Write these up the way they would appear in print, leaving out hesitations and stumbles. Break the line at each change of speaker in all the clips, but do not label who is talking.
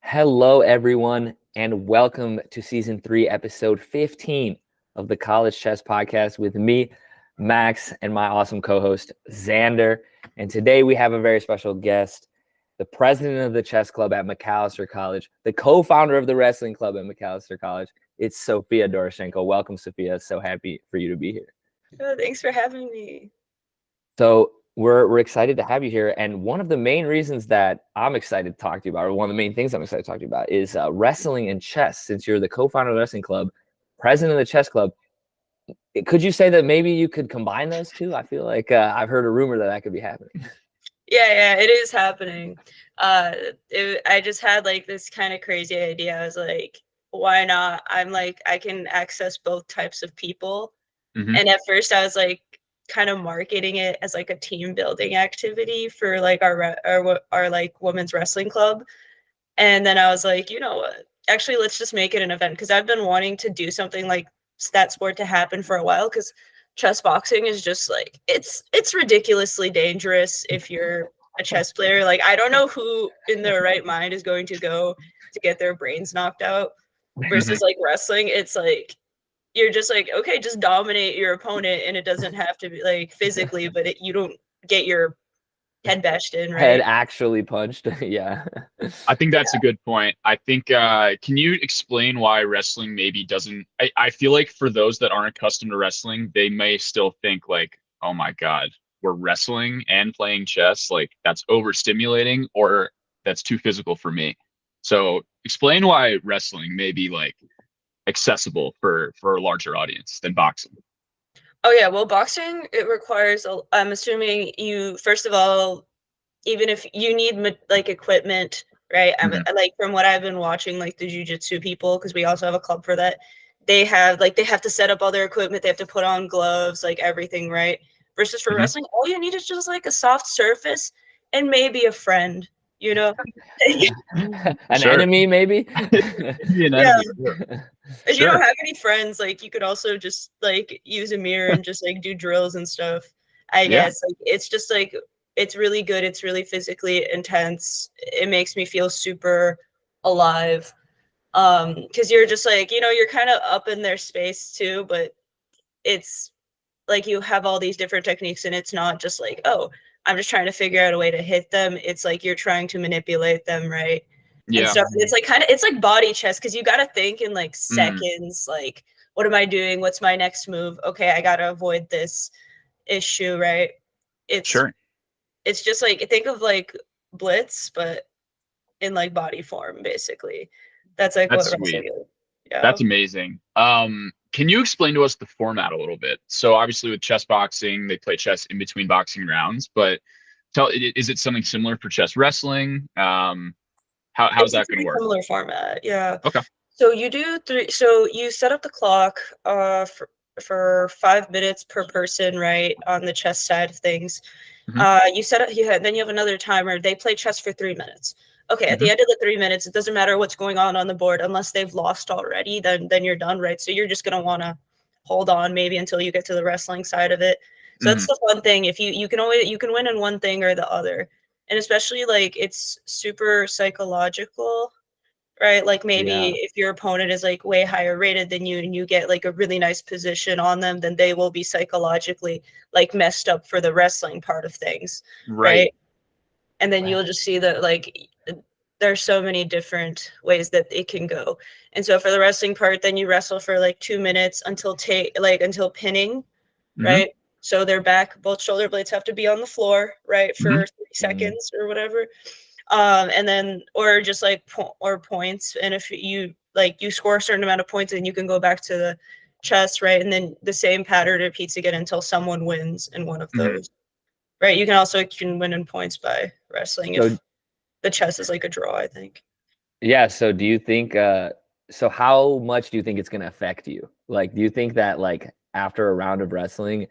Hello, everyone, and welcome to season 3, episode 15 of the College Chess Podcast with me, Max, and my awesome co-host, Xander. And today we have a very special guest, the president of the chess club at Macalester College, the co-founder of the wrestling club at Macalester College. It's Sofia Doroshenko. Welcome, Sofia. So happy for you to be here.
Oh, thanks for having me.
So we're excited to have you here. And one of the main reasons that I'm excited to talk to you about, or one of the main things I'm excited to talk to you about, is wrestling and chess. Since you're the co-founder of the wrestling club, president of the chess club, could you say that maybe you could combine those two? I feel like I've heard a rumor that could be happening.
Yeah, it is happening. I just had like this kind of crazy idea. I was like, why not? I can access both types of people. And at first I was like kind of marketing it as like a team building activity for like our like women's wrestling club. And then I was like, you know what? Actually, let's just make it an event because I've been wanting to do something like that sport to happen for a while because chess boxing is just like it's ridiculously dangerous if you're a chess player. Like I don't know who in their right mind is going to go to get their brains knocked out versus like wrestling. It's like you're just like, okay, just dominate your opponent and it doesn't have to be like physically, but you don't get your head bashed in,
Head
right?
actually punched. Yeah.
I think that's a good point. I think, can you explain why wrestling maybe doesn't? I feel like for those that aren't accustomed to wrestling, they may still think like, oh my God, we're wrestling and playing chess. Like that's overstimulating or that's too physical for me. So explain why wrestling may be like accessible for a larger audience than boxing.
Oh yeah, well, boxing it requires. I'm assuming you first of all, even if you need like equipment, right? Like from what I've been watching, like the jujitsu people, because we also have a club for that. They have to set up all their equipment. They have to put on gloves, like everything, right? Versus for
Mhm.
wrestling, all you need is just like a soft surface and maybe a friend. You know,
An
Sure.
enemy, maybe.
Be an
yeah.
enemy. Sure.
If you don't
Sure.
have any friends, like you could also just like use a mirror and just like do drills and stuff. I
Yeah.
guess like it's just like it's really good. It's really physically intense. It makes me feel super alive. Because you're just like, you know, you're kind of up in their space too, but it's like you have all these different techniques and it's not just like, oh, I'm just trying to figure out a way to hit them. It's like you're trying to manipulate them, right? And
Yeah.
stuff. And it's like it's like body chess because you got to think in like
Mm.
seconds, like, what am I doing? What's my next move? Okay, I got to avoid this issue, right? It's
Sure.
it's just like think of like blitz, but in like body form, basically. That's like
That's
what
sweet.
wrestling is. Yeah.
That's amazing. Can you explain to us the format a little bit? So obviously with chess boxing, they play chess in between boxing rounds, but is it something similar for chess wrestling? How's
It's a
that going to
pretty
work?
similar format. Yeah.
Okay.
So you do three. So you set up the clock for 5 minutes per person, right, on the chess side of things.
Hmm.
You set up. Then you have another timer. They play chess for 3 minutes. Okay, at
Hmm.
the end of the 3 minutes, it doesn't matter what's going on the board unless they've lost already. Then you're done, right? So you're just gonna want to hold on maybe until you get to the wrestling side of it. So that's
Hmm.
the fun thing. If you can win in one thing or the other, and especially like it's super psychological, right? Like maybe
Yeah.
if your opponent is like way higher rated than you and you get like a really nice position on them, then they will be psychologically like messed up for the wrestling part of things,
Right.
right? And then you'll just see that like there's so many different ways that it can go. And so for the wrestling part, then you wrestle for like 2 minutes until pinning,
Hmm.
right? So they're back, both shoulder blades have to be on the floor, right,
Hmm.
for 30 seconds or whatever. And then or just like or points. And if you score a certain amount of points, then you can go back to the chess, right? And then the same pattern repeats again until someone wins in one of
Hmm.
those, right? You can win in points by wrestling
So
if the chess is like a draw, I think.
yeah, so do you think so how much do you think it's going to affect you? Like do you think that like after a round of wrestling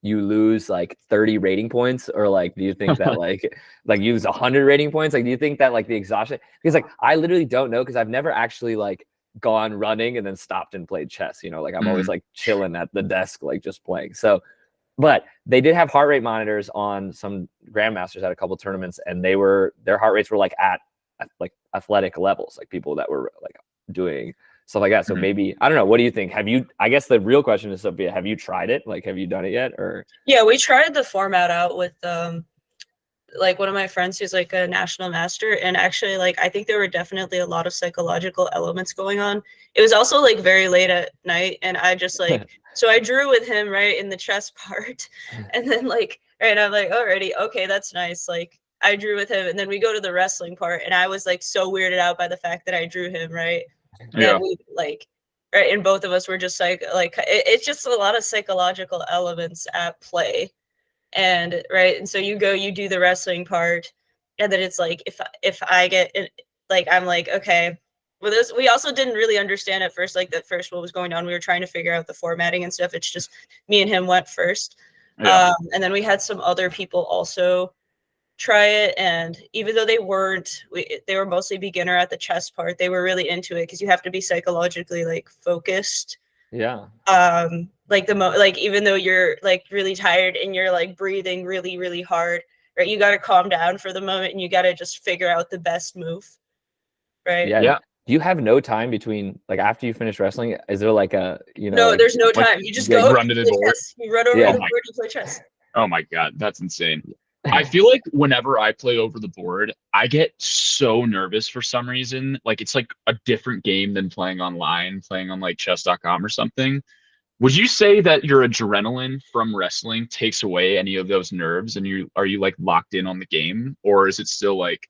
you lose like 30 rating points, or like do you think that like you lose 100 rating points? Like do you think that like the exhaustion, because like I literally don't know because I've never actually like gone running and then stopped and played chess, like I'm always
Hmm.
like chilling at the desk like just playing. So but they did have heart rate monitors on some grandmasters at a couple tournaments, and their heart rates were like at like athletic levels, like people that were like doing stuff like that. So maybe, I don't know. What do you think? I guess the real question is, Sophia, have you tried it? Like, have you done it yet? Or
Yeah, we tried the format out with like one of my friends who's like a national master, and actually like I think there were definitely a lot of psychological elements going on. It was also like very late at night, and I just like so I drew with him right in the chess part, and then like right, I'm like already okay, that's nice. Like I drew with him, and then we go to the wrestling part, and I was like so weirded out by the fact that I drew him right. That we like right, and both of us were just like it's just a lot of psychological elements at play. And right, and so you do the wrestling part, and then it's like if I get it, like I'm like okay, well this we also didn't really understand at first, like at first what was going on. We were trying to figure out the formatting and stuff. It's just me and him went first, and then we had some other people also try it, and even though they were mostly beginner at the chess part, they were really into it because you have to be psychologically like focused.
Yeah.
Like like even though you're like really tired and you're like breathing really, really hard, right? You got to calm down for the moment and you got to just figure out the best move, right?
Yeah. Do you have no time between like after you finish wrestling? Is there like a
No,
like,
there's no time. You just go
run to the board.
You run over to the board and play chess.
Oh my god, that's insane. I feel like whenever I play over the board, I get so nervous for some reason. Like it's like a different game than playing online, playing on like chess.com or something. Would you say that your adrenaline from wrestling takes away any of those nerves and are you like locked in on the game? Or is it still like,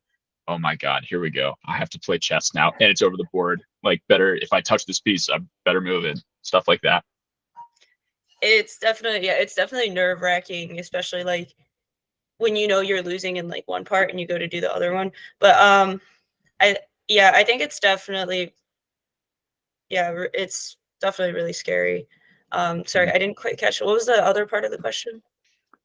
oh my God, here we go. I have to play chess now and it's over the board. Like better if I touch this piece, I better move it. Stuff like that.
It's definitely nerve wracking, especially like when you know you're losing in like one part and you go to do the other one. But I think it's definitely it's definitely really scary. Sorry, I didn't quite catch. What was the other part of the question?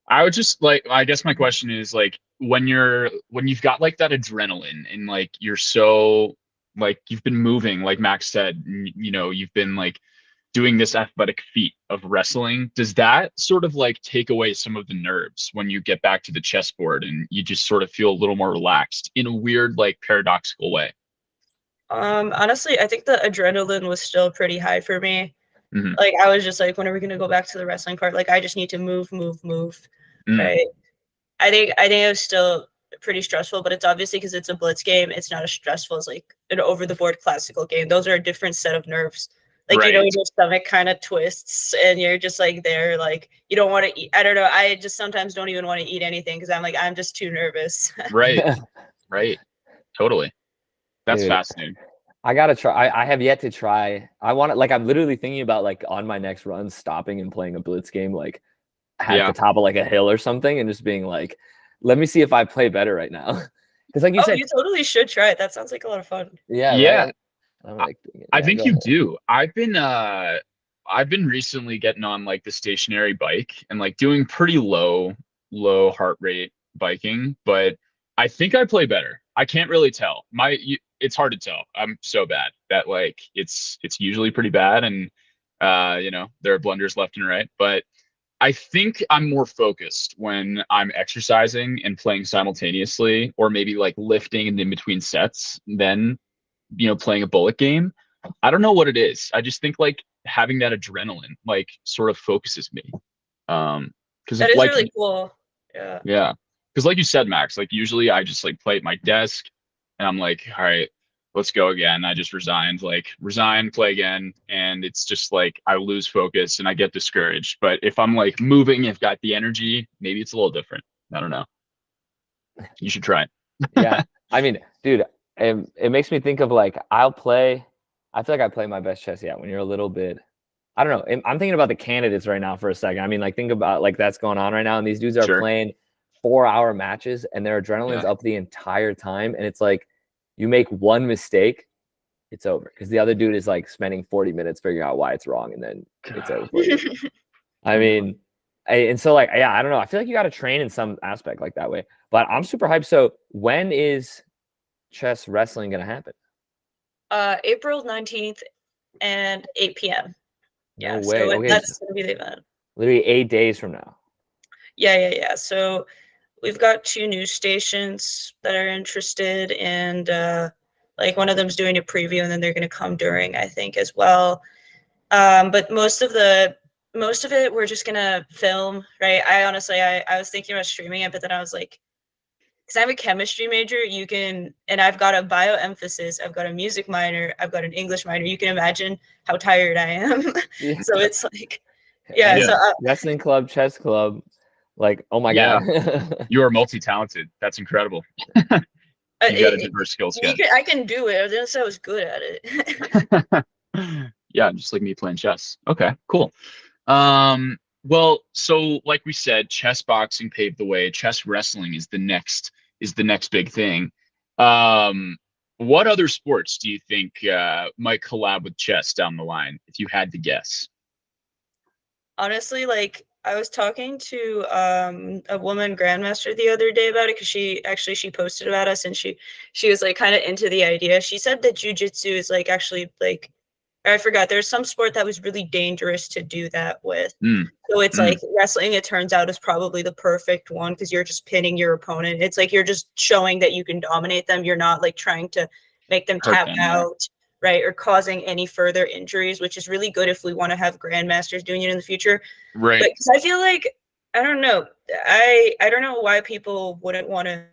I would just like, I guess my question is like when you've got like that adrenaline and like you're so like you've been moving, like Max said, you know, you've been like doing this athletic feat of wrestling, does that sort of like take away some of the nerves when you get back to the chessboard and you just sort of feel a little more relaxed in a weird, like paradoxical way?
Honestly, I think the adrenaline was still pretty high for me. Like I was just like, when are we gonna go back to the wrestling part? Like I just need to move. Right. I think it was still pretty stressful, but it's obviously because it's a blitz game, it's not as stressful as like an over the board classical game. Those are a different set of nerves. Like you know, your stomach kind of twists and you're just like there, like you don't want to eat. I don't know. I just sometimes don't even want to eat anything because I'm just too nervous.
Right. Totally. That's fascinating.
I gotta try. I have yet to try. I want to like. I'm literally thinking about like on my next run, stopping and playing a blitz game, like at the top of like a hill or something, and just being like, "Let me see if I play better right now." Because like you said,
you totally should try it. That sounds like a lot of fun.
Yeah. Right?
I think you do. I've been recently getting on like the stationary bike and like doing pretty low heart rate biking, but I think I play better. I can't really tell. It's hard to tell. I'm so bad that like it's usually pretty bad, and you know, there are blunders left and right, but I think I'm more focused when I'm exercising and playing simultaneously, or maybe like lifting and in between sets than, you know, playing a bullet game. I don't know what it is. I just think like having that adrenaline like sort of focuses me. Because
that is
like,
really cool.
Yeah. Because like you said, Max, like usually I just like play at my desk and I'm like, all right, let's go again. I just resign, play again. And it's just like I lose focus and I get discouraged. But if I'm like moving, I've got the energy, maybe it's a little different. I don't know. You should try it.
Yeah. I mean, dude, it makes me think of like I feel like I play my best chess when you're a little bit, I don't know. I'm thinking about the candidates right now for a second. I mean, like think about like that's going on right now, and these dudes are playing 4-hour matches and their adrenaline's up the entire time, and it's like you make one mistake, it's over because the other dude is like spending 40 minutes figuring out why it's wrong, and then it's over for you. I mean, and so like I don't know. I feel like you got to train in some aspect like that way. But I'm super hyped. So when is chess wrestling gonna happen?
April 19th and 8 p.m.
No way.
So that's gonna be the event.
Literally 8 days from now.
Yeah. So we've got 2 news stations that are interested, and like one of them's doing a preview, and then they're going to come during, I think, as well. But most of it we're just gonna film, right? I honestly, I was thinking about streaming it, but then I was like, because I'm a chemistry major, and I've got a bio emphasis, I've got a music minor, I've got an English minor. You can imagine how tired I am.
Yeah.
So it's like, yeah.
And
So
wrestling club, chess club, like, oh my
Yeah.
God.
You are multi-talented. That's incredible. You got a diverse skill set.
I can do it. I didn't say I was good at it.
Yeah, just like me playing chess. Okay, cool. Well, so like we said, chess boxing paved the way. Chess wrestling is the next big thing. What other sports do you think might collab with chess down the line, if you had to guess?
Honestly, like I was talking to a woman grandmaster the other day about it, because she posted about us, and she was like kind of into the idea. She said that jujitsu is like actually like, I forgot, there's some sport that was really dangerous to do that with. So it's like wrestling, it turns out, is probably the perfect one, because you're just pinning your opponent. It's like you're just showing that you can dominate them. You're not like trying to make them tap out, right, or causing any further injuries, which is really good if we want to have grandmasters doing it in the future.
Right.
But 'cause I feel like, I don't know, I don't know why people wouldn't want to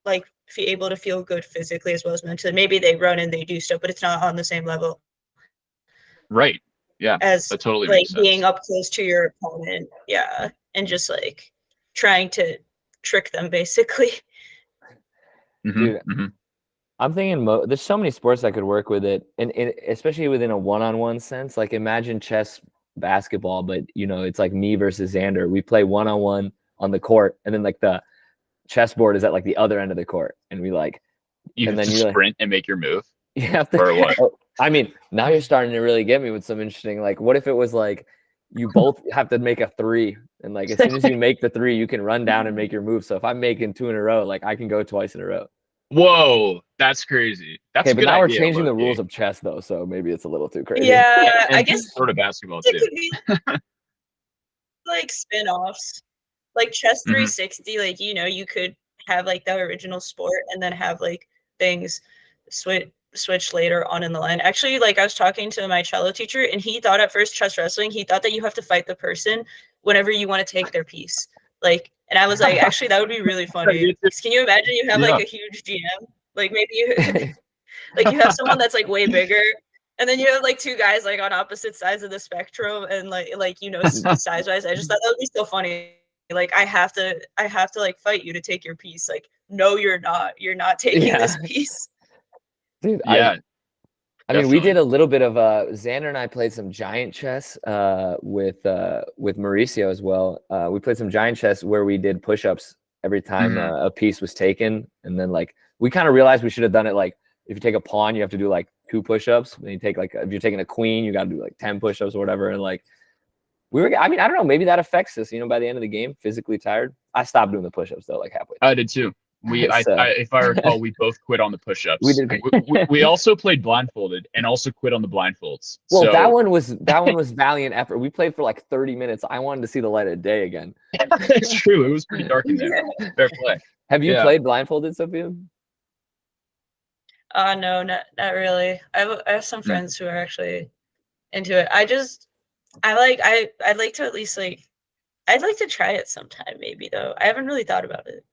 like be able to feel good physically as well as mentally. Maybe they run and they do stuff, but it's not on the same level.
Right. Yeah.
As
that totally
like
makes sense.
being up close to your opponent. Yeah. And just like trying to trick them, basically.
Dude, I'm thinking there's so many sports that could work with it, and especially within a one-on-one sense. Like imagine chess basketball, but you know, it's like me versus Xander. We play one-on-one on the court, and then like the chessboard is at like the other end of the court, and we like
you
and
have
then
to sprint and make your move.
You have to,
or what?
I mean, now you're starting to really get me with some interesting, like, what if it was like you both have to make a 3, and like as soon as you make the 3, you can run down and make your move. So if I'm making 2 in a row, like I can go twice in a row.
Whoa, that's crazy. That's
okay, but now
idea,
we're changing the rules of chess though, so maybe it's a little too crazy.
Yeah,
and
I guess
sort of basketball
it
too.
could be like spin-offs, like Chess 360. Like, you know, you could have like the original sport and then have like things switch later on in the line. Actually, like I was talking to my cello teacher, and he thought at first chess wrestling, he thought that you have to fight the person whenever you want to take their piece. Like, and I was like, actually, that would be really funny. Can you imagine you have like a huge GM? Like maybe you like you have someone that's like way bigger, and then you have like 2 guys like on opposite sides of the spectrum, and like you know, size wise. I just thought that would be so funny. Like I have to like fight you to take your piece. Like, no, you're not taking this piece.
Dude,
yeah.
I mean, we did a little bit of Xander and I played some giant chess with Mauricio as well. We played some giant chess where we did push-ups every time a piece was taken, and then like we kind of realized we should have done it like if you take a pawn, you have to do like 2 push-ups. Then you take like if you're taking a queen, you got to do like 10 push-ups or whatever. And like I mean, I don't know, maybe that affects us. You know, by the end of the game, physically tired. I stopped doing the push-ups though, like halfway.
I did too. If I recall, we both quit on the push-ups.
We did.
we also played blindfolded and also quit on the blindfolds.
Well,
so,
that one was valiant effort. We played for like 30 minutes. I wanted to see the light of day again.
It's true. It was pretty dark in there. Fair play.
Have you played blindfolded, Sophia?
No, not really. I have some friends who are actually into it. I'd like to at least like, I'd like to try it sometime, maybe though. I haven't really thought about it.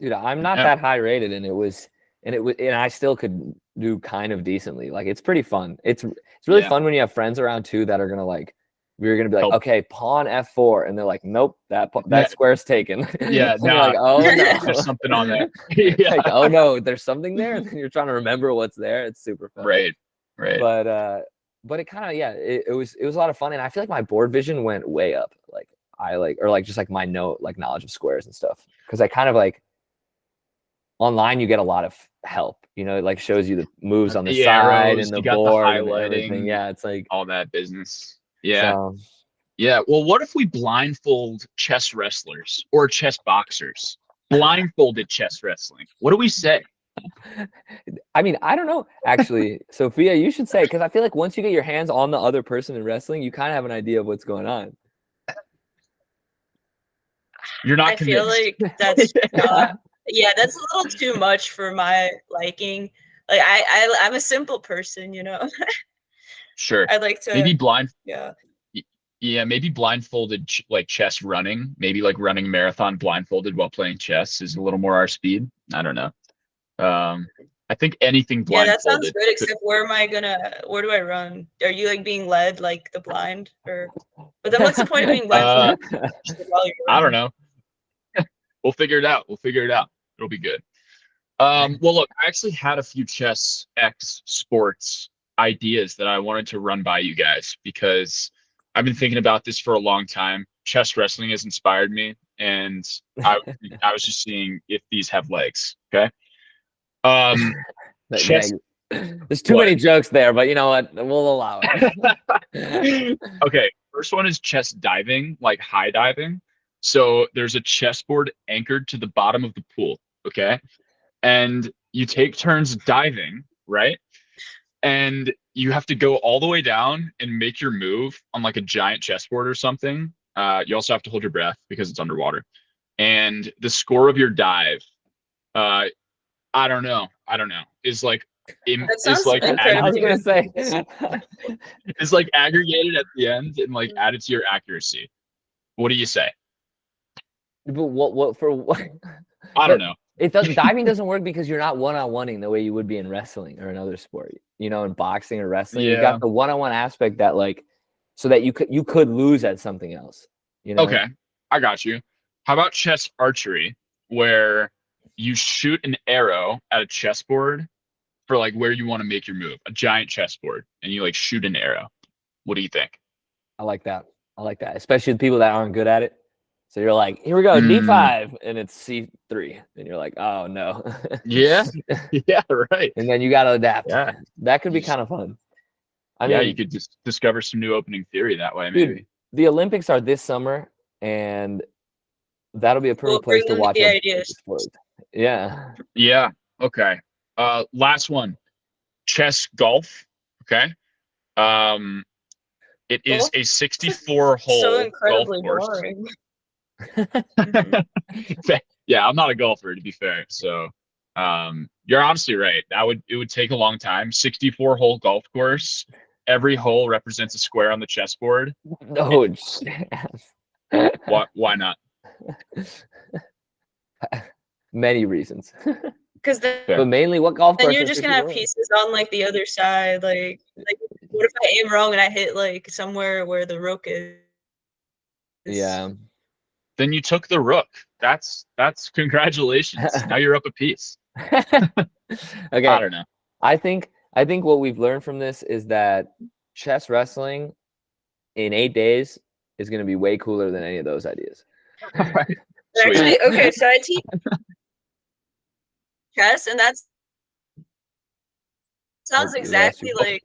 Dude, I'm not that high rated, and I still could do kind of decently. Like it's pretty fun. It's really fun when you have friends around too that are gonna like, we're gonna be like, okay, pawn F4, and they're like, nope, that square's taken.
Yeah,
no, like, oh no,
there's something on there.
Like, oh no, there's something there, and then you're trying to remember what's there. It's super fun.
Right.
But it kind of it was a lot of fun, and I feel like my board vision went way up. Like just like my knowledge of squares and stuff, because I kind of like. Online, you get a lot of help. You know, it like shows you the moves on the side and the board and everything. Yeah, it's like
all that business. Yeah. Yeah. Well, what if we blindfold chess wrestlers or chess boxers? Blindfolded chess wrestling. What do we say?
I mean, I don't know. Actually, Sophia, you should say, because I feel like once you get your hands on the other person in wrestling, you kind of have an idea of what's going on.
You're not
I feel
convinced.
like that's not. Yeah, that's a little too much for my liking. Like I'm a simple person, you know.
Sure.
I like to.
Maybe blind.
Yeah.
Yeah, maybe blindfolded like chess running. Maybe like running marathon blindfolded while playing chess is a little more our speed. I don't know. I think anything
Yeah, that sounds
blindfolded.
good. Except where do I run? Are you like being led like the blind or? But then what's the point of being blindfolded while you're
I don't
running?
know. We'll figure it out. We'll figure it out. It'll be good. Well, look, I actually had a few chess X sports ideas that I wanted to run by you guys because I've been thinking about this for a long time. Chess wrestling has inspired me, and I was just seeing if these have legs. Okay. Chess.
There's too many jokes there, but you know what? We'll allow
it. Okay. First one is chess diving, like high diving. So there's a chessboard anchored to the bottom of the pool. Okay. And you take turns diving, right? And you have to go all the way down and make your move on like a giant chessboard or something. You also have to hold your breath because it's underwater. And the score of your dive, I don't know, is like
I
was gonna say
it's like aggregated at the end and like added to your accuracy. What do you say?
But what for what?
I don't know.
Diving doesn't work because you're not one-on-oneing the way you would be in wrestling or another sport. You know, in boxing or wrestling, you got the one-on-one aspect that like, so that you could lose at something else. You know.
Okay, I got you. How about chess archery, where you shoot an arrow at a chessboard for like where you want to make your move, a giant chessboard, and you like shoot an arrow. What do you think?
I like that. Especially the people that aren't good at it. So you're like, here we go, D5, and it's C3, and you're like, oh no.
Yeah, right.
And then you got to adapt.
Yeah,
that could be kind of fun.
I mean, you could just discover some new opening theory that way, maybe.
Dude, the Olympics are this summer, and that'll be a perfect place to watch. Yeah.
Yeah. Okay. Last one, chess golf. Okay. It is a 64-hole
so incredibly
golf course.
Boring.
Yeah, I'm not a golfer, to be fair. So you're honestly right. It would take a long time. 64-hole golf course. Every hole represents a square on the chessboard.
No.
Why not?
Many
reasons.
But
mainly, what golf course?
Then you're just gonna have pieces on like the other side. Like what if I aim wrong and I hit like somewhere where the rook is?
Yeah.
Then you took the rook. That's congratulations. Now you're up a piece.
Okay.
I don't know.
I think what we've learned from this is that chess wrestling in 8 days is going to be way cooler than any of those ideas.
Actually, okay, so I teach chess, and that sounds exactly like.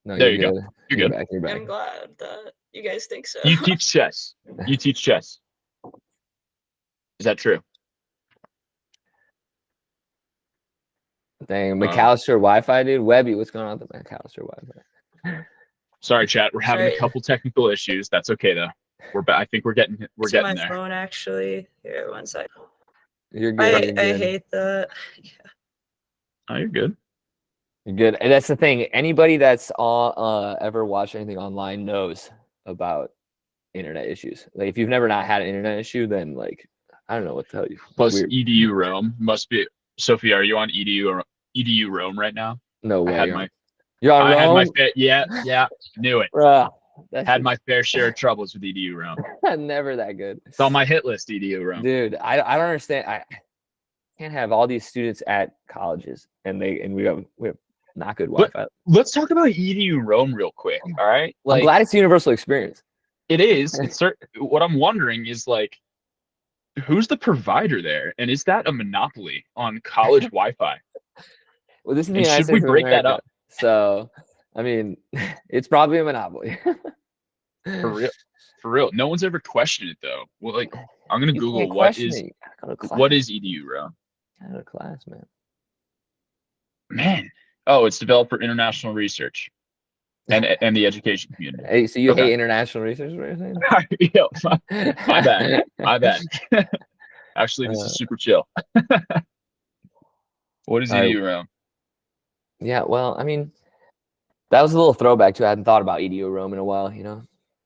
No,
there you go. You're good.
You're back.
I'm glad that you guys think so.
You teach chess. You teach chess. Is that true?
Dang, McAllister Wi-Fi, dude. Webby, what's going on with the McAllister Wi-Fi?
Sorry, chat. We're having a couple technical issues. That's okay though. I think we're getting there.
My phone actually. Here, one second.
You're good.
I hate that. Yeah.
Oh, you're good.
You're good. And that's the thing. Anybody that's ever watched anything online knows about internet issues. Like if you've never not had an internet issue, then like I don't know what to tell you.
Plus EDU Rome must be. Sophia, are you on EDU Rome right now?
No way.
You're on
Rome?
Had my yeah, knew it. Had my fair share of troubles with EDU Rome.
Never that good.
It's on my hit list, EDU Rome.
Dude, I don't understand. I can't have all these students at colleges and we have not good Wi-Fi.
Let's talk about EDU Rome real quick. All right.
I'm glad it's a universal experience.
It is. What I'm wondering is like, who's the provider there, and is that a monopoly on college Wi-Fi?
Well, this is the United States. Should we break that up? So, I mean, it's probably a monopoly.
For real. No one's ever questioned it though. Well, like, I'm gonna Google what is EDU Rome.
I go to class, man.
Man, oh, it's developed for international research. and the education community.
Hey, so you
Okay.
hate international research, is what you're saying?
Yo, my bad. Actually, this is super chill. What is
All right.
EDU Rome?
Yeah, well, I mean, that was a little throwback too. I hadn't thought about EDU Rome in a while,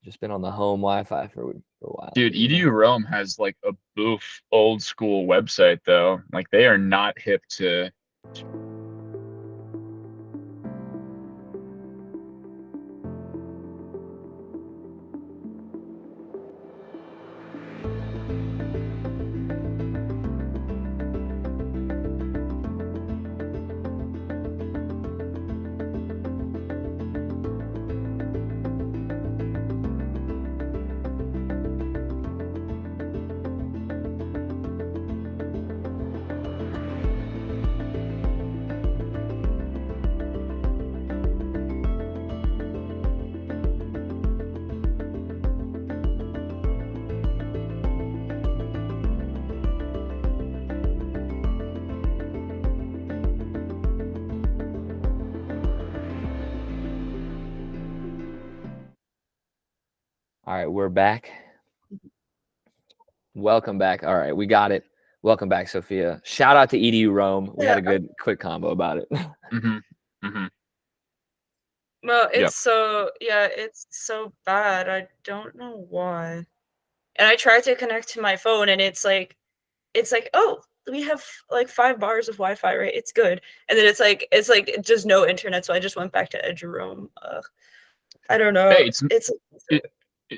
just been on the home Wi-Fi for a while.
Dude, EDU Rome has like a boof old school website though. Like they are not hip to.
All right, we're back. Welcome back. All right, we got it. Welcome back, Sophia. Shout out to EDU Rome. We had a good quick combo about it.
Well, it's so bad. I don't know why. And I tried to connect to my phone, and it's like, oh, we have like 5 bars of Wi-Fi, right? It's good. And then it's like just no internet. So I just went back to EduRoam. I don't know.
Hey,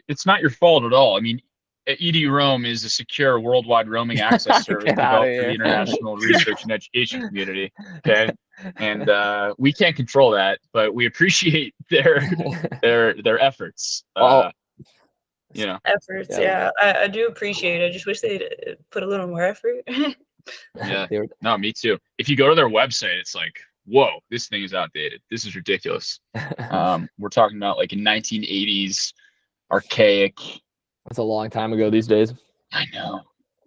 it's not your fault at all. I mean, EDU Rome is a secure worldwide roaming access service developed for the international research and education community. Okay, and we can't control that, but we appreciate their efforts.
Efforts. Yeah, I do appreciate it. I just wish they'd put a little more effort.
Yeah, no, me too. If you go to their website, it's like, whoa, this thing is outdated. This is ridiculous. We're talking about like a 1980s archaic.
That's a long time ago these days.
I know.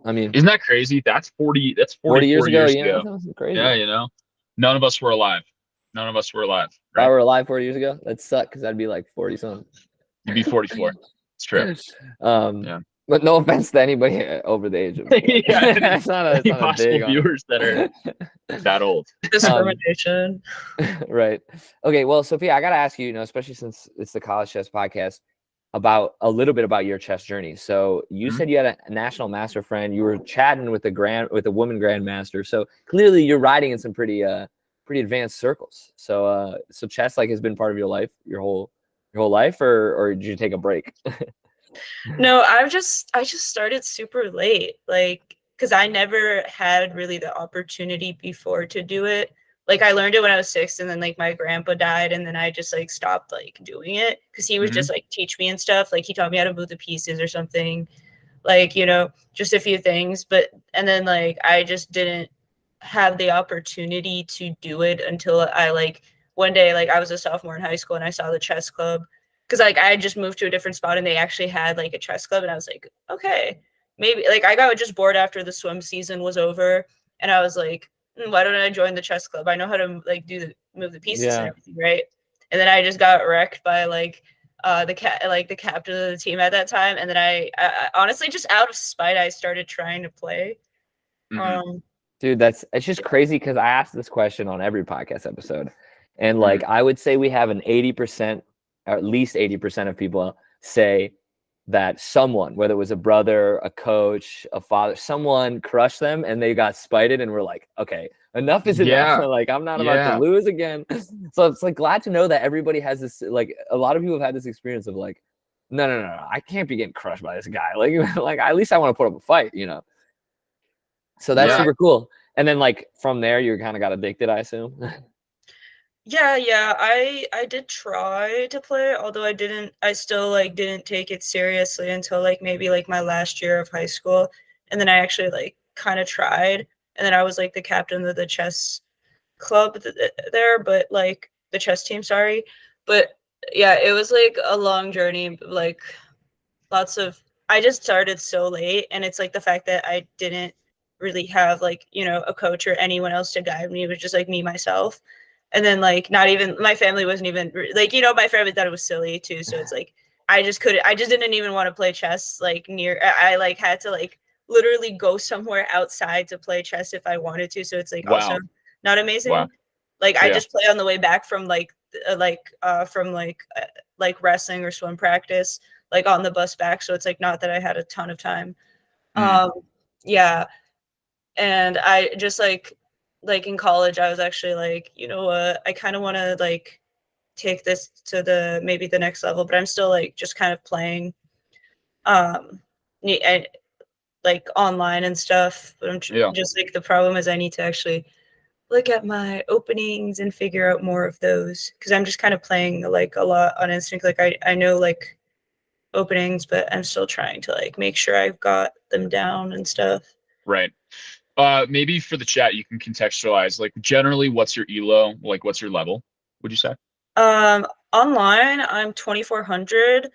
I mean,
isn't that crazy? That's 40 years ago. Yeah, that's crazy. Yeah, none of us were alive. Right?
If I were alive 40 years ago, that'd suck because I'd be like 40 something.
You'd be 44. It's true.
Yeah. But no offense to anybody over the age of.
Yeah, it's not a possible viewers that are that old.
Discrimination.
Right. Okay. Well, Sophia, I gotta ask you, especially since it's the College Chess Podcast, about a little bit about your chess journey. So you said you had a national master friend. You were chatting with a woman grandmaster. So clearly you're riding in some pretty advanced circles. So so chess has been part of your life your whole life, or did you take a break?
No, I just started super late, because I never had really the opportunity before to do it. I learned it when I was 6, and then my grandpa died, and then I just stopped doing it because he was just teach me and stuff. He taught me how to move the pieces or something, just a few things. And then I just didn't have the opportunity to do it until I one day I was a sophomore in high school, and I saw the chess club because I had just moved to a different spot, and they actually had a chess club, and I was like, okay, maybe I got just bored after the swim season was over, and I was like, why don't I join the chess club? I know how to move the pieces and everything, right? And then I just got wrecked by the captain of the team at that time, and then I honestly, just out of spite, I started trying to play.
Dude, it's just crazy because I asked this question on every podcast episode, and I would say we have an 80%, or at least 80% of people say that someone, whether it was a brother, a coach, a father, someone crushed them and they got spited and were like, okay, enough is enough. I'm not about to lose again. So it's glad to know that everybody has this, a lot of people have had this experience of no, I can't be getting crushed by this guy. At least I want to put up a fight, So that's super cool. And then from there, you kind of got addicted, I assume.
Yeah, I did try to play, although I still didn't take it seriously until maybe my last year of high school. And then I actually kind of tried, and then I was the captain of the chess club there, but the chess team, sorry. But yeah, it was a long journey, I just started so late, and it's the fact that I didn't really have a coach or anyone else to guide me. It was just me, myself. And then like not even my family wasn't even like, my family thought it was silly too. So it's like I just didn't even want to play chess like near. I like had to like literally go somewhere outside to play chess if I wanted to. So it's like also not amazing.
Wow.
Like I just play on the way back from from wrestling or swim practice, like on the bus back. So it's like not that I had a ton of time. Yeah. And I just like in college, I was actually like, you know what, I kind of want to like take this to maybe the next level, but I'm still like just kind of playing and like online and stuff. But I'm just like, the problem is I need to actually look at my openings and figure out more of those, because I'm just kind of playing like a lot on instinct. Like I know like openings, but I'm still trying to like make sure I've got them down and stuff.
Right. Maybe for the chat, you can contextualize, like, generally, what's your elo? Like, what's your level, would you say?
Online, I'm 2400,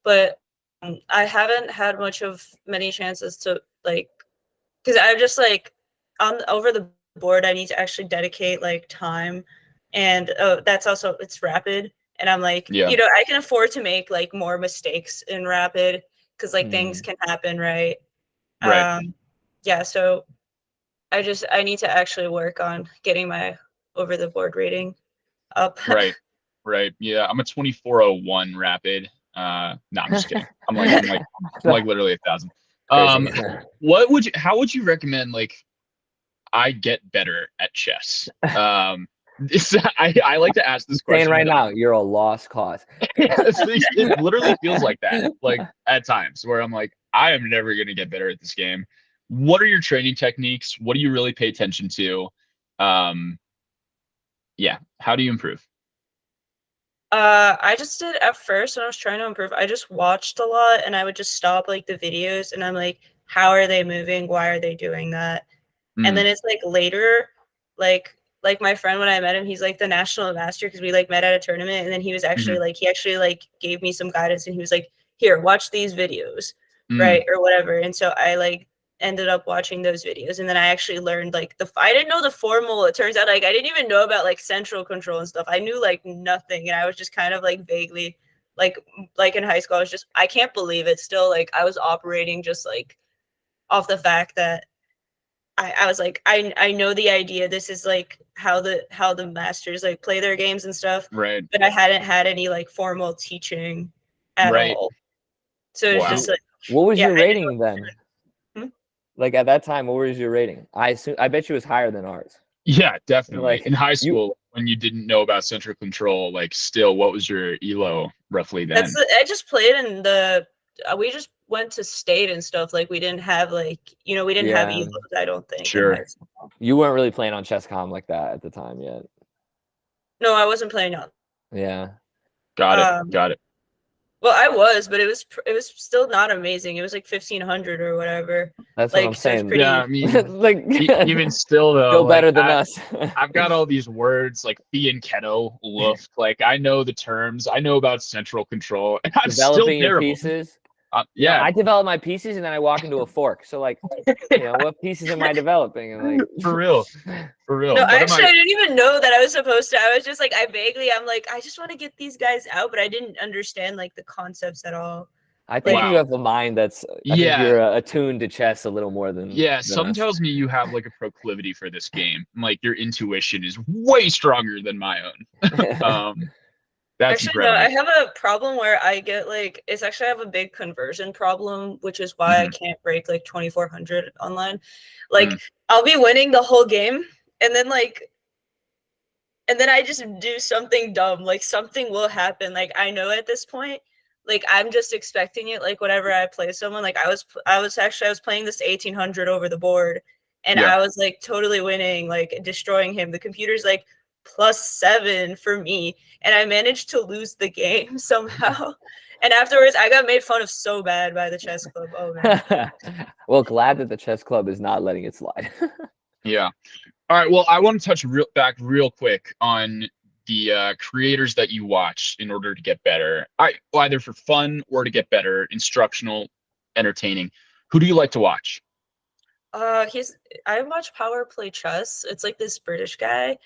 but I haven't had many chances to like, because I'm just like over the board, I need to actually dedicate like time, and that's also, it's rapid, and I'm like, I can afford to make like more mistakes in rapid, because like things can happen, right? Yeah, so I need to actually work on getting my over the board rating up.
Right. Yeah, I'm a 2401 rapid. No, I'm just kidding. I'm like literally 1,000. How would you recommend like I get better at chess? I like to ask this question
right now, you're a lost cause.
It literally feels like that, like at times where I'm like, I am never going to get better at this game. What are your training techniques? What do you really pay attention to? Yeah, how do you improve?
I just did at first when I was trying to improve, I just watched a lot, and I would just stop like the videos, and I'm like, how are they moving? Why are they doing that? And then it's like later, like my friend, when I met him, he's like the national master, because we like met at a tournament, and then he was actually like, he actually like gave me some guidance, and he was like, here, watch these videos, right, or whatever. And so I like ended up watching those videos, and then I actually learned like I didn't know the formal, it turns out, like I didn't even know about like central control and stuff. I knew like nothing, and I was just kind of like vaguely like in high school, I was just, I can't believe it still, like I was operating just like off the fact that I was like, I know the idea, this is like how the masters like play their games and stuff,
right,
but I hadn't had any like formal teaching at all. So it's just like,
what was your rating then? Like at that time, what was your rating? I bet you it was higher than ours.
Yeah, definitely. Like in high school, when you didn't know about central control, like still, what was your elo roughly then?
I just played in we just went to state and stuff. Like we didn't have like, we didn't have elos, I don't think.
Sure.
You weren't really playing on ChessCom like that at the time yet.
No, I wasn't playing on.
Yeah.
Got it.
Well, I was, but it was still not amazing. It was like 1,500 or whatever.
That's
like,
what I'm saying.
Pretty,
yeah, I mean,
like
even still though,
still better than us.
I've got all these words like Phi and Keto, Luft. Like I know the terms. I know about central control, and I'm
developing
still
your pieces.
Yeah,
I develop my pieces and then I walk into a fork. So like, what pieces am I developing? And like,
for real.
No, actually, I didn't even know that I was supposed to. I was just like, I'm like, I just want to get these guys out, but I didn't understand like the concepts at all.
I think you have a mind that's, I think you're attuned to chess a little more than.
Something tells me you have like a proclivity for this game. Like your intuition is way stronger than my own. That's
actually,
incredible.
No, I have a problem where I get like, I have a big conversion problem, which is why I can't break like 2,400 online. Like I'll be winning the whole game, and then I just do something dumb, like something will happen. Like I know at this point, like I'm just expecting it. Like whenever I play someone, like I was playing this 1,800 over the board, and I was like totally winning, like destroying him. The computer's like +7 for me, and I managed to lose the game somehow. And afterwards, I got made fun of so bad by the chess club. Oh man.
Well, glad that the chess club is not letting it slide.
Yeah. All right. Well, I want to touch back real quick on the creators that you watch in order to get better. Either for fun or to get better, instructional, entertaining. Who do you like to watch?
I watch Power Play Chess. It's like this British guy.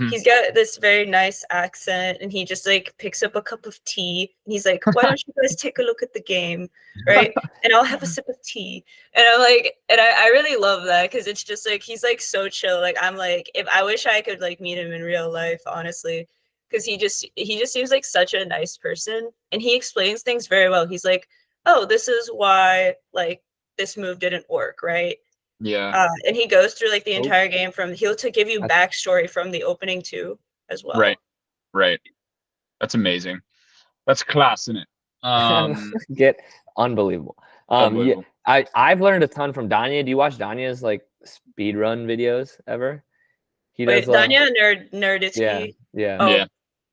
he's got this very nice accent, and he just like picks up a cup of tea, and he's like, "Why don't you guys take a look at the game, right? And I'll have a sip of tea." And I'm like, and I really love that because it's just like he's like so chill. Like I'm like, if I wish I could like meet him in real life, honestly, because he just seems like such a nice person, and he explains things very well. He's like, "Oh, this is why like this move didn't work, right?"
Yeah.
And he goes through like the entire game he'll to give you backstory from the opening too as well.
Right. That's amazing. That's class, isn't it?
Get unbelievable.
Unbelievable.
Yeah, I've learned a ton from Danya. Do you watch Danya's like speed run videos ever? He does.
Danya Nerditsky.
Yeah.
Oh,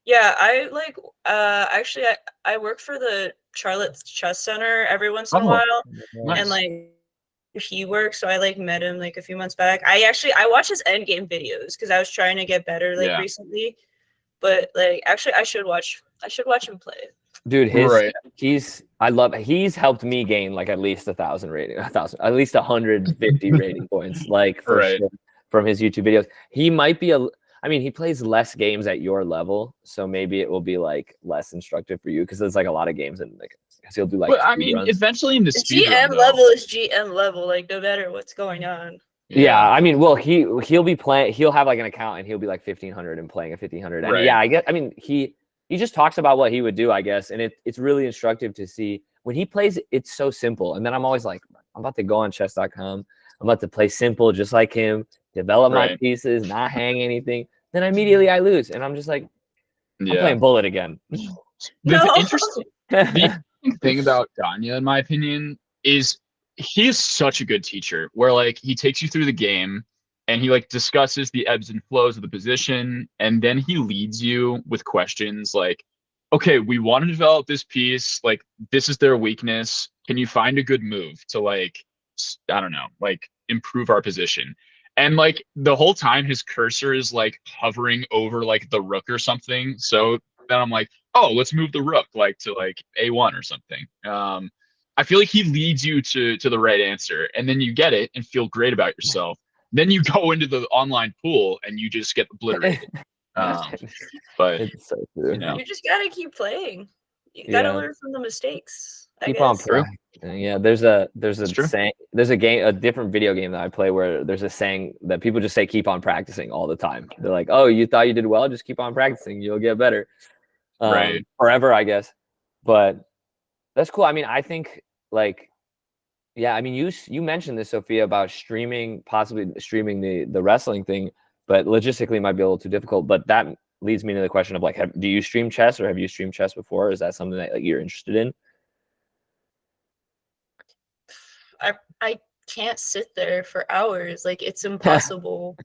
yeah. I like. Actually, I work for the Charlotte Chess Center every once in a while, and like he works, so I like met him like a few months back. I watch his end game videos because I was trying to get better like recently, but like actually I should watch him play.
Dude, he's helped me gain like at least 1,000 rating, at least 150 rating points, like for sure, from his YouTube videos. He might be he plays less games at your level, so maybe it will be like less instructive for you because there's like a lot of games and like he'll do like.
But I mean, eventually in the speed
GM level is GM level, like no matter what's going on.
Yeah, I mean, well, he'll be playing. He'll have like an account and he'll be like 1,500 and playing at 1,500. And yeah, I guess. I mean, he just talks about what he would do, I guess, and it's really instructive to see when he plays. It's so simple, and then I'm always like, I'm about to go on chess.com. I'm about to play simple, just like him. Develop my pieces, not hang anything. Then immediately I lose, and I'm just like, I'm playing bullet again.
The interesting thing about Danya, in my opinion, is he is such a good teacher. Where like he takes you through the game, and he like discusses the ebbs and flows of the position, and then he leads you with questions like, okay, we want to develop this piece, like this is their weakness. Can you find a good move to like, I don't know, like improve our position? And like the whole time his cursor is like hovering over like the rook or something. So then I'm like, oh, let's move the rook like to like A1 or something. I feel like he leads you to the right answer, and then you get it and feel great about yourself. Then you go into the online pool and you just get obliterated. But
it's so true.
You just gotta keep playing. You gotta learn from the mistakes.
Keep on playing. Yeah, there's a saying, there's a different video game that I play where there's a saying that people just say keep on practicing all the time. They're like, oh, you thought you did well, just keep on practicing, you'll get better. Forever, I guess. But that's cool. I mean, I think like, yeah, I mean, you mentioned this, Sophia, about possibly streaming the wrestling thing, but logistically it might be a little too difficult. But that leads me to the question of like, do you stream chess, or have you streamed chess before? Is that something that like you're interested in?
I can't sit there for hours. Like it's impossible.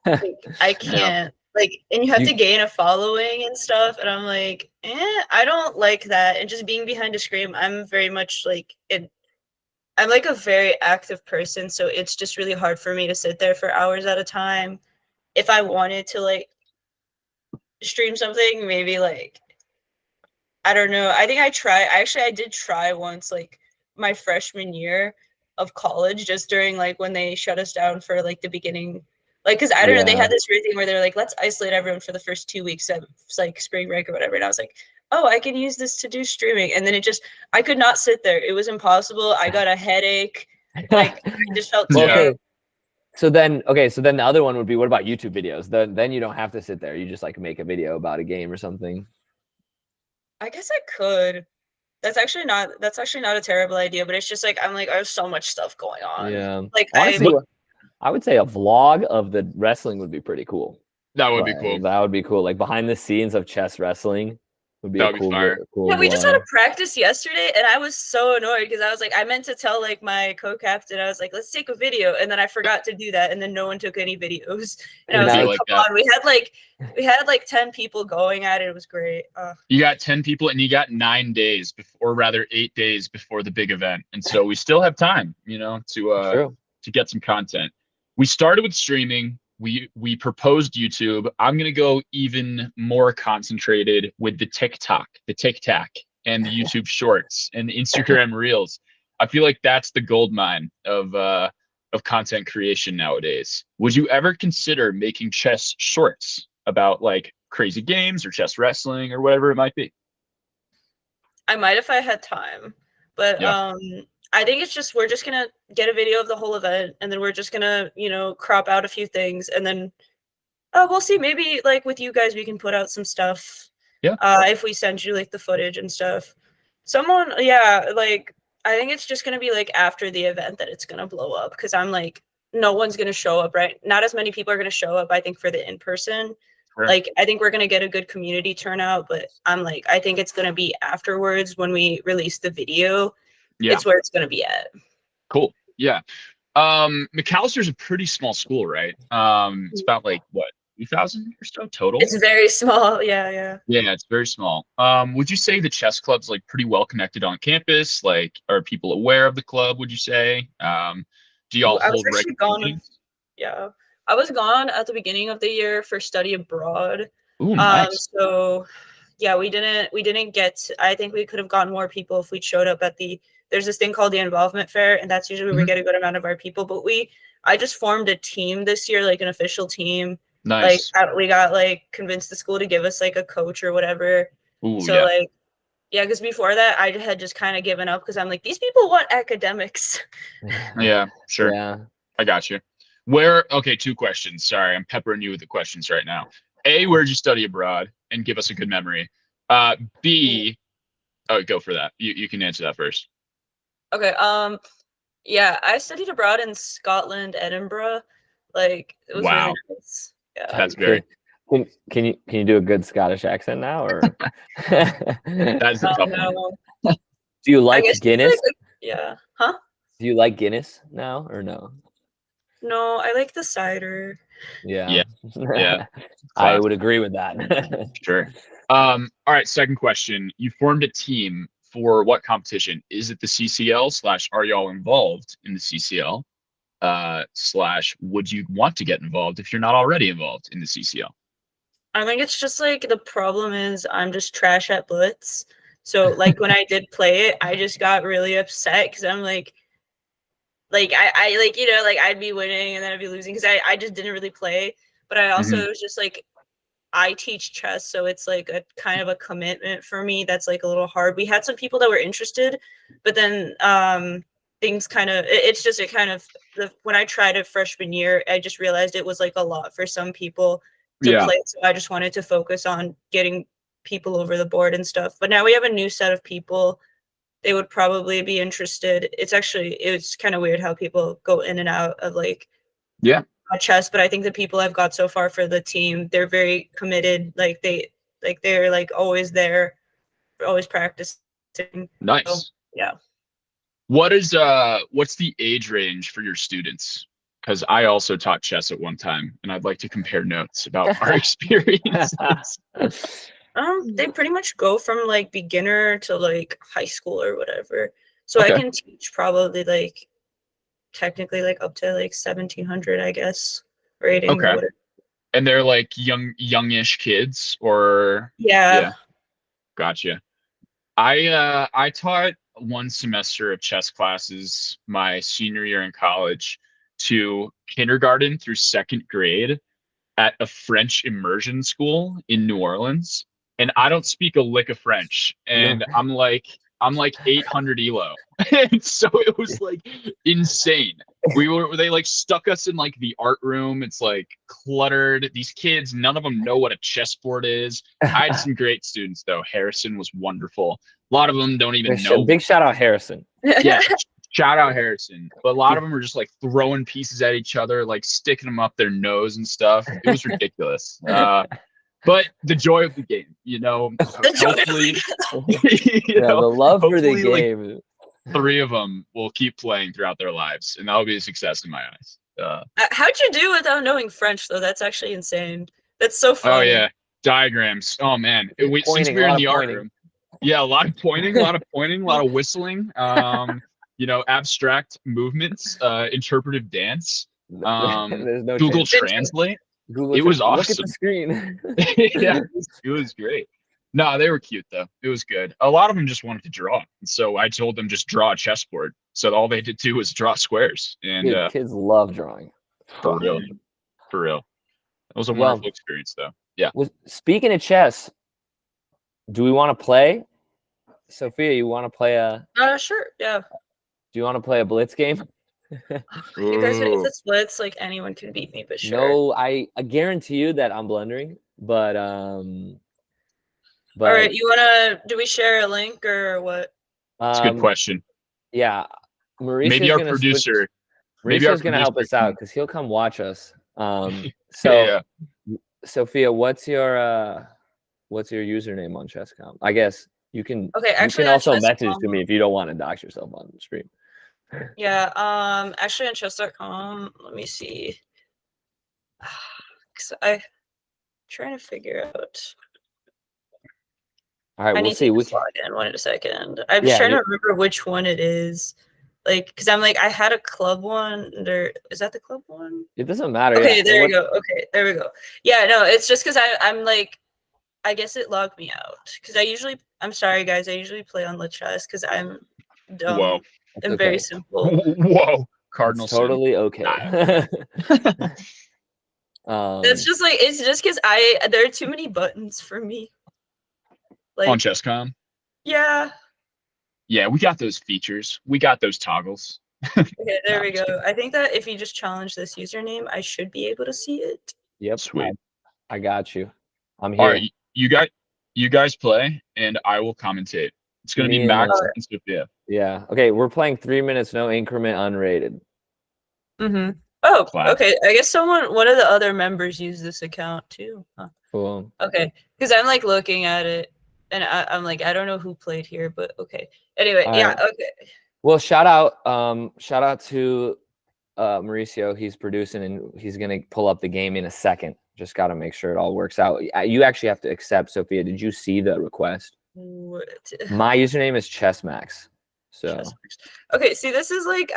Like, I can't. Like, and you have to gain a following and stuff. And I'm like, I don't like that. And just being behind a screen, I'm very much like I'm like a very active person, so it's just really hard for me to sit there for hours at a time. If I wanted to like stream something, maybe like I don't know. I think I did try once, like my freshman year of college, just during like when they shut us down for like the beginning. Like, because I don't know, they had this weird thing where they're like, let's isolate everyone for the first 2 weeks of like spring break or whatever. And I was like, oh, I can use this to do streaming. And then I could not sit there. It was impossible. I got a headache. Like, I just felt terrible.
So then the other one would be, what about YouTube videos? Then you don't have to sit there. You just like make a video about a game or something.
I guess I could. That's actually not a terrible idea, but it's just like, I'm like, I have so much stuff going on.
Yeah.
Like,
honestly, I would say a vlog of the wrestling would be pretty cool.
That would be cool.
That would be cool. Like behind the scenes of chess wrestling would be cool.
Yeah, we just had a practice yesterday, and I was so annoyed because I was like, I meant to tell like my co-captain, I was like, let's take a video, and then I forgot to do that, and then no one took any videos. And I was like, come on, we had like 10 people going at it. It was great.
You got 10 people, and you got 9 days before, or rather 8 days before the big event, and so we still have time, to get some content. We started with streaming. We proposed YouTube. I'm gonna go even more concentrated with the TikTok, and the YouTube Shorts and the Instagram Reels. I feel like that's the gold mine of content creation nowadays. Would you ever consider making chess shorts about like crazy games or chess wrestling or whatever it might be?
I might if I had time, but
Yeah.
I think it's just we're just gonna get a video of the whole event, and then we're just gonna crop out a few things, and then we'll see. Maybe like with you guys, we can put out some stuff.
Yeah.
If we send you like the footage and stuff. Someone, yeah, like I think it's just gonna be like after the event that it's gonna blow up because I'm like no one's gonna show up, right? Not as many people are gonna show up. I think for the in person.
Sure.
Like I think we're gonna get a good community turnout, but I'm like I think it's gonna be afterwards when we release the video.
Yeah.
It's where it's gonna be at.
Cool. Yeah. McAllister's a pretty small school, right? It's about like what, 2,000 or so total?
It's very small. Yeah.
Yeah, it's very small. Would you say the chess club's like pretty well connected on campus? Like, are people aware of the club, would you say? Do y'all
I was
hold
actually
regular
gone.
meetings?
Yeah, I was gone at the beginning of the year for study abroad.
Ooh, nice.
So yeah, we didn't get. I think we could have gotten more people if we showed up at the. There's this thing called the involvement fair, and that's usually where we get a good amount of our people. But I just formed a team this year, like an official team.
Nice.
Like we got like convinced the school to give us like a coach or whatever.
Ooh,
So
yeah.
like yeah, because before that I had just kind of given up because I'm like these people want academics.
Yeah, sure.
Yeah.
I got you. Okay, two questions. Sorry, I'm peppering you with the questions right now. A, where'd you study abroad? And give us a good memory. B, oh, go for that. You can answer that first.
Okay. Yeah, I studied abroad in Scotland, Edinburgh. Like it was
Wow.
really nice. Yeah.
That's very
Can you do a good Scottish accent now, or
that's a tough one.
No.
do you
I
like
guess
Guinness?
yeah. Huh?
Do you like Guinness now or no?
No, I like the cider.
Yeah.
Yeah.
I would agree with that.
Sure. All right, second question. You formed a team for what competition? Is it the CCL / are y'all involved in the CCL? / would you want to get involved if you're not already involved in the CCL?
I think it's just like the problem is I'm just trash at Blitz. So like when I did play it, I just got really upset because I'm like I like like I'd be winning and then I'd be losing because I just didn't really play. But I also it was just like I teach chess, so it's like a kind of a commitment for me that's like a little hard. We had some people that were interested, but then things kind of when I tried it freshman year, I just realized it was like a lot for some people to play. So I just wanted to focus on getting people over the board and stuff. But now we have a new set of people. They would probably be interested. It's kind of weird how people go in and out of like chess, but I think the people I've got so far for the team, they're very committed. They're like always there, always practicing.
Nice.
So, yeah.
What's the age range for your students? Because I also taught chess at one time, and I'd like to compare notes about our experiences.
They pretty much go from like beginner to like high school or whatever. So I can teach probably like technically like up to like 1700, I guess, rating.
Okay. Or whatever. And they're like youngish kids, or
yeah.
Gotcha. I taught one semester of chess classes my senior year in college to kindergarten through second grade at a French immersion school in New Orleans. And I don't speak a lick of French. And no. I'm like 800 ELO. And so it was like insane. They like stuck us in like the art room. It's like cluttered. These kids, none of them know what a chessboard is. I had some great students though. Harrison was wonderful. A lot of them don't even know.
Big shout out Harrison.
Yeah. Shout out Harrison. But a lot of them are just like throwing pieces at each other, like sticking them up their nose and stuff. It was ridiculous. But the joy of the game, hopefully,
the love for the game.
Like, 3 of them will keep playing throughout their lives, and that'll be a success in my eyes.
How'd you do without knowing French, though? That's actually insane. That's so funny.
Oh, yeah. Diagrams. Oh, man. Since we were in the art room. Yeah, a lot of pointing, a lot of whistling, abstract movements, interpretive dance, Google Translate. It was awesome.
Look at the screen.
Yeah, it was great. No, they were cute though. It was good. A lot of them just wanted to draw, so I told them just draw a chessboard. So all they had to do was draw squares. And
kids love drawing.
For real. was a wonderful experience, though. Yeah.
Well, speaking of chess, do we want to play? Sophia, you want to play a?
Sure. Yeah.
Do you want to play a blitz game?
Because if it's splits, like anyone can beat me, but sure.
No, I guarantee you that I'm blundering, but
All right, do we share a link or what?
That's a good question.
Yeah,
Maybe our producer.
Mauricio's gonna help us out because he'll come watch us. So
yeah.
Sophia, what's your username on ChessCom? I guess you can.
Okay, actually,
you can also message to me if you don't want to dox yourself on the stream.
Yeah. Actually, on chess.com, let me see. Cause I'm trying to figure out.
All right, we'll see.
We can log in. One second. I'm just trying to remember which one it is. Like, because I'm like, I had a club one. Is that the club one?
It doesn't matter.
Okay, there we go. Okay, there we go. Yeah, no, it's just because I'm like, I guess it logged me out. Because I'm sorry, guys. I usually play on Chess because I'm dumb.
Whoa.
And very simple.
Whoa. Cardinal.
It's totally okay.
It's just like, it's just because there are too many buttons for me. Like,
on ChessCom?
Yeah.
Yeah, we got those features. We got those toggles.
Okay, there we go. I think that if you just challenge this username, I should be able to see it.
Yep.
Sweet.
I got you. I'm here.
All right, you guys play, and I will commentate. It's going to be Max and Sofia.
Yeah. Okay, we're playing 3 minutes, no increment, unrated.
Mm-hmm. Oh, class. Okay. I guess one of the other members used this account too. Huh.
Cool.
Okay, because I'm like looking at it. And I'm like, I don't know who played here, but okay. Anyway, yeah, okay.
Well, shout out to Mauricio. He's producing and he's gonna pull up the game in a second. Just got to make sure it all works out. You actually have to accept, Sophia. Did you see the request?
What?
My username is ChessMax. So.
Okay, see, this is like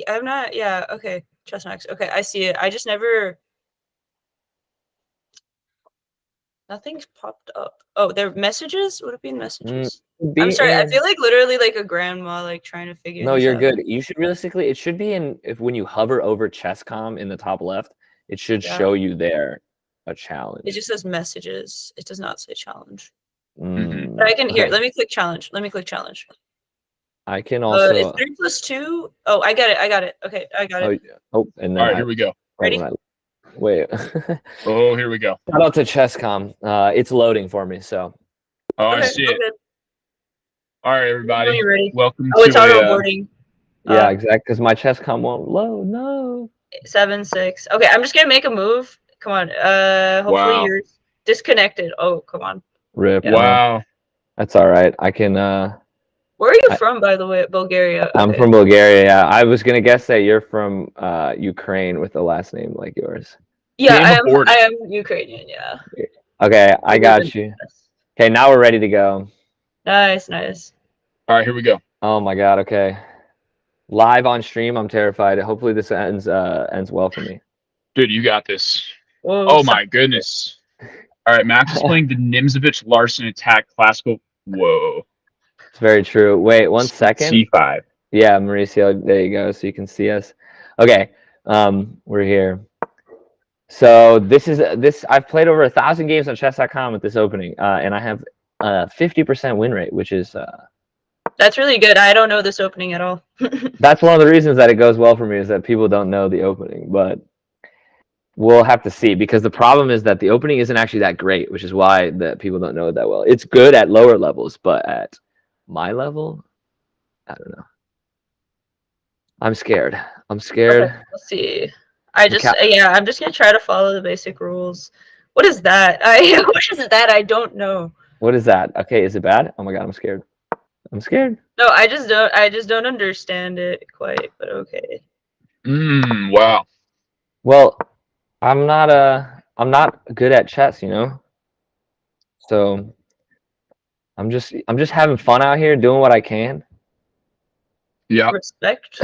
I'm not. Yeah. Okay, ChessMax. Okay, I see it. I just never. Nothing's popped up. Oh, there are messages? Would it be messages? I'm sorry. I feel like literally like a grandma, like trying to figure.
No, you're good. You should realistically. It should be when you hover over ChessCom in the top left, it should show you there a challenge.
It just says messages. It does not say challenge.
Mm.
But I can hear. Let me click challenge.
I can also.
It's 3 + 2. Oh, I got it. Okay, I got it.
Oh, and then
all right, here we go.
Ready?
Wait.
Oh, here we go.
Shout out to ChessCom. It's loading for me, so.
Oh, I see it. All right, everybody.
Ready?
Welcome
to it's auto-boarding.
Yeah, exactly, because my ChessCom won't load. No.
7, 6. Okay, I'm just going to make a move. Come on. Hopefully you're disconnected. Oh, come on.
Rip.
Yeah.
Wow.
That's all right. I can...
Where are you from, by the way, Bulgaria?
I'm from Bulgaria, yeah. I was going to guess that you're from Ukraine with a last name like yours.
Yeah, I am Ukrainian, yeah.
Okay, I got you. Okay, now we're ready to go.
Nice.
All right, here we go.
Oh my God, okay. Live on stream, I'm terrified. Hopefully this ends well for me.
Dude, you got this.
Whoa,
oh my goodness. All right, Max is playing the Nimzovich Larson attack classical. Whoa.
It's very true. Wait, 1 second.
C5.
Yeah, Mauricio, there you go, so you can see us. Okay, we're here. So I've played over 1,000 games on chess.com with this opening, and I have a 50% win rate, which is
that's really good. I don't know this opening at all.
That's one of the reasons that it goes well for me, is that people don't know the opening, but we'll have to see, because the problem is that the opening isn't actually that great, which is why that people don't know it that well. It's good at lower levels, but at my level, I don't know. I'm scared.
Okay, let's see. I'm just gonna try to follow the basic rules. What is that? What is that? I don't know.
What is that? Okay, is it bad? Oh my God, I'm scared.
No, I just don't understand it quite, but okay.
Wow.
Well, I'm not good at chess, you know? So I'm just having fun out here doing what I can.
Yeah.
Respect.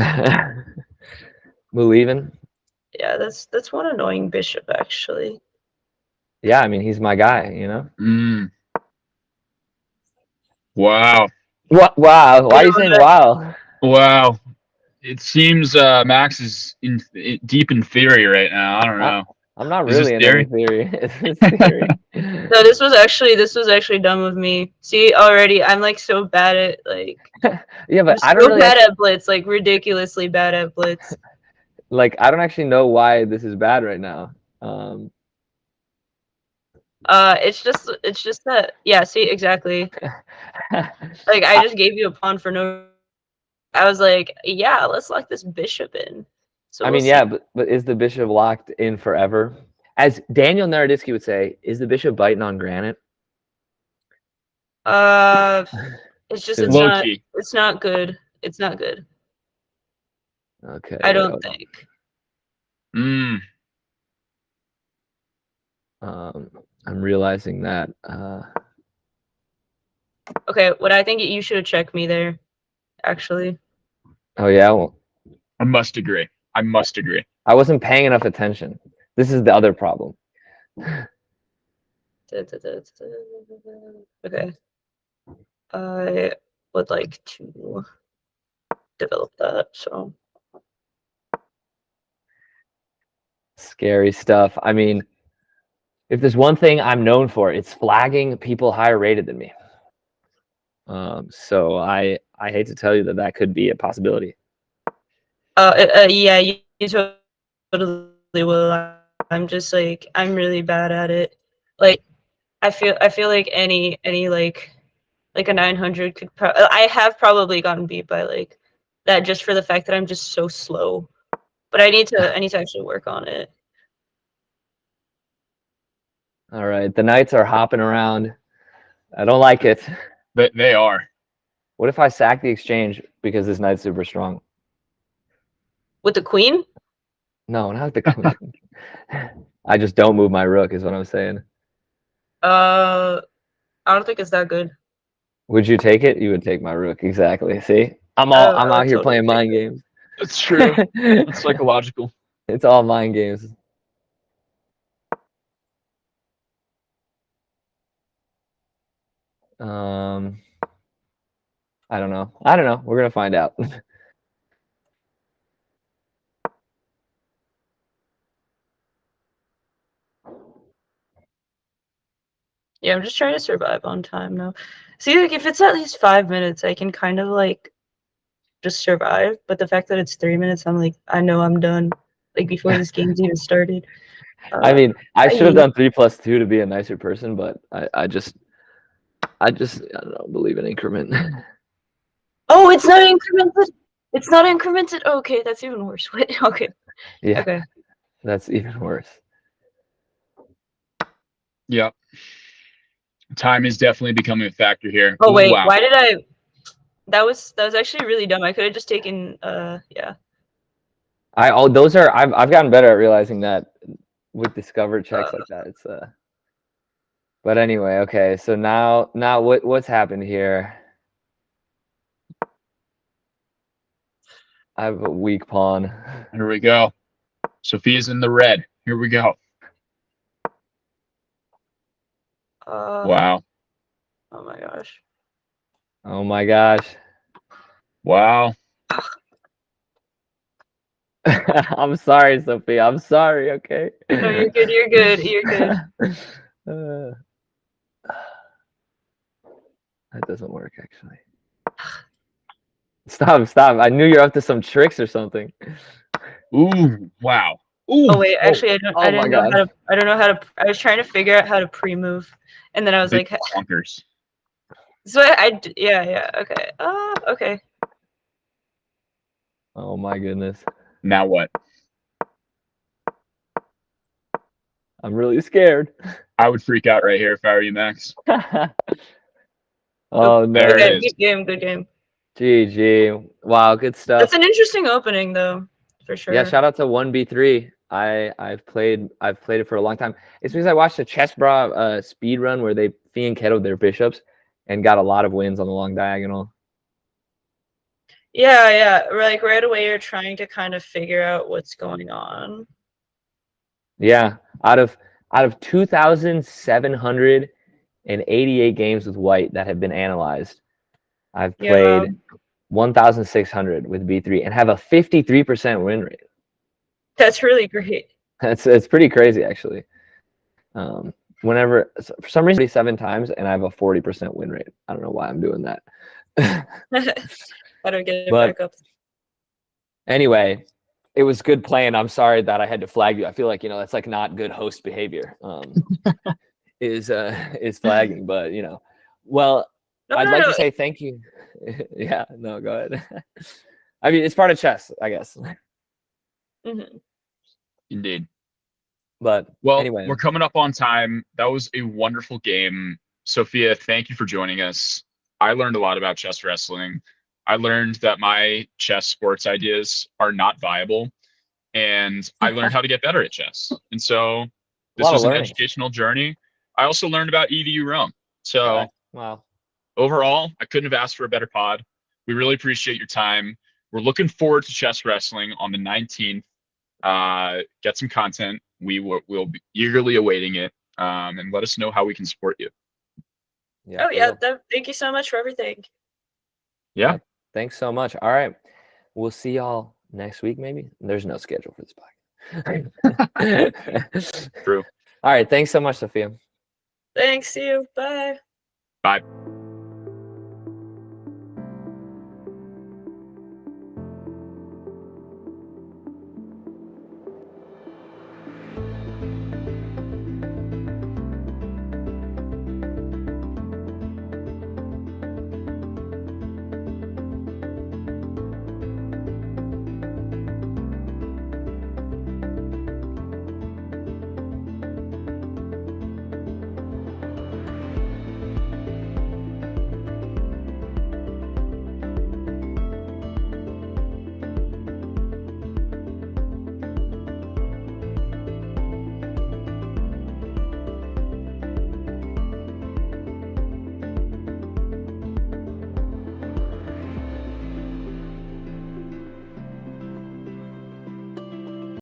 Believing.
Yeah, that's one annoying bishop, actually.
Yeah, I mean, he's my guy, you know?
Wow.
What? Wow. Why are you saying wow?
Wow. It seems Max is deep in theory right now. I don't know.
I'm not
Is this
really in
theory?
any theory. It's theory.
No, this was actually dumb of me. See, already I'm like so bad at like
Yeah,
I'm
but I don't
so
really
bad at blitz, like ridiculously bad at blitz.
like. I don't actually know why this is bad right now. Um,
It's just that yeah. See, exactly. Like I just gave you a pawn for no. I was like, yeah, let's lock this bishop in. So
I
we'll
mean,
see.
yeah, but is the bishop locked in forever? As Daniel Naroditsky would say, is the bishop biting on granite?
It's just
Soon.
Low key.
it's not good. It's not good.
Okay.
I don't think.
Mm.
I'm realizing that.
Okay, what I think you should have checked me there, actually.
Oh yeah. Well,
I must agree. I must agree.
I wasn't paying enough attention. This is the other problem.
Okay. I would like to develop that, so.
Scary stuff. I mean, if there's one thing I'm known for, it's flagging people higher rated than me. So I hate to tell you that could be a possibility.
Yeah, you totally will. I'm just like I'm really bad at it. Like I feel like any like a 900 could. I have probably gotten beat by like that just for the fact that I'm just so slow. But I need to actually work on it.
All right, the knights are hopping around. I don't like it.
They are.
What if I sack the exchange because this knight's super strong?
With the queen?
No, not the queen. I just don't move my rook, is what I'm saying.
I don't think it's that good.
Would you take it? You would take my rook, exactly. See, I'm out here
totally
playing mind games.
That's true. It's psychological.
It's all mind games. I don't know. We're gonna find out.
Yeah, I'm just trying to survive on time now. See, like if it's at least 5 minutes, I can kind of like just survive. But the fact that it's 3 minutes, I'm like, I know I'm done. Like before this game's even started.
I mean, I should have done 3+2 to be a nicer person, but I just I don't know, believe in increment.
Oh, it's not incremented. It's not incremented. Oh, okay, that's even worse. Wait, okay.
Yeah.
Okay.
That's even worse.
Yep. Time is definitely becoming a factor here.
Oh wait,
wow.
why did I? That was actually really dumb. I could have just taken. Yeah.
I've gotten better at realizing that with discovered checks like that. It's But anyway, okay. So now what's happened here? I have a weak pawn.
Here we go. Sofia's in the red. Here we go. Wow.
Oh my gosh.
Oh my gosh.
Wow.
I'm sorry, Sophia. I'm sorry, okay?
No, you're good. You're good. You're good.
That doesn't work, actually. Stop. I knew you're up to some tricks or something.
Ooh, wow. Ooh.
Oh wait, actually, I don't know how to. I was trying to figure out how to pre-move, and then I was like,
bonkers.
So yeah. Okay. Okay.
Oh my goodness.
Now what?
I'm really scared.
I would freak out right here if I were you, Max.
Oh no.
There it is.
Good game.
GG. Wow, good stuff.
That's an interesting opening though, for sure.
Yeah, shout out to 1B3. I've played it for a long time. It's because I watched a Chess Bra speed run where they fianchettoed their bishops and got a lot of wins on the long diagonal.
Yeah. Like right away, you're trying to kind of figure out what's going on.
Yeah, out of 2,788 games with white that have been analyzed, I've played 1,600 with B3 and have a 53% win rate.
That's really great.
It's pretty crazy actually. Whenever for some reason 7 times and I have a 40% win rate. I don't know why I'm doing that.
I don't get it
But
back up.
anyway, it was good playing. I'm sorry that I had to flag you. I feel like, that's like not good host behavior. Is flagging, but well,
No,
I'd
no,
like
no.
to say thank you. Yeah, no, go ahead. I mean, it's part of chess, I guess.
Indeed.
But
well,
anyway,
we're coming up on time. That was a wonderful game. Sophia, thank you for joining us. I learned a lot about chess wrestling. I learned that my chess sports ideas are not viable, and I learned how to get better at chess. And so this was an educational journey. I also learned about EDU Rome. So
wow.
Overall, I couldn't have asked for a better pod. We really appreciate your time. We're looking forward to chess wrestling on the 19th. Get some content. We'll be eagerly awaiting it. And let us know how we can support you.
Yeah.
Oh yeah, thank you so much for everything.
Yeah.
Thanks so much. All right. We'll see y'all next week, maybe. There's no schedule for this podcast.
True.
All right. Thanks so much, Sophia.
Thanks, you. Bye.
Bye.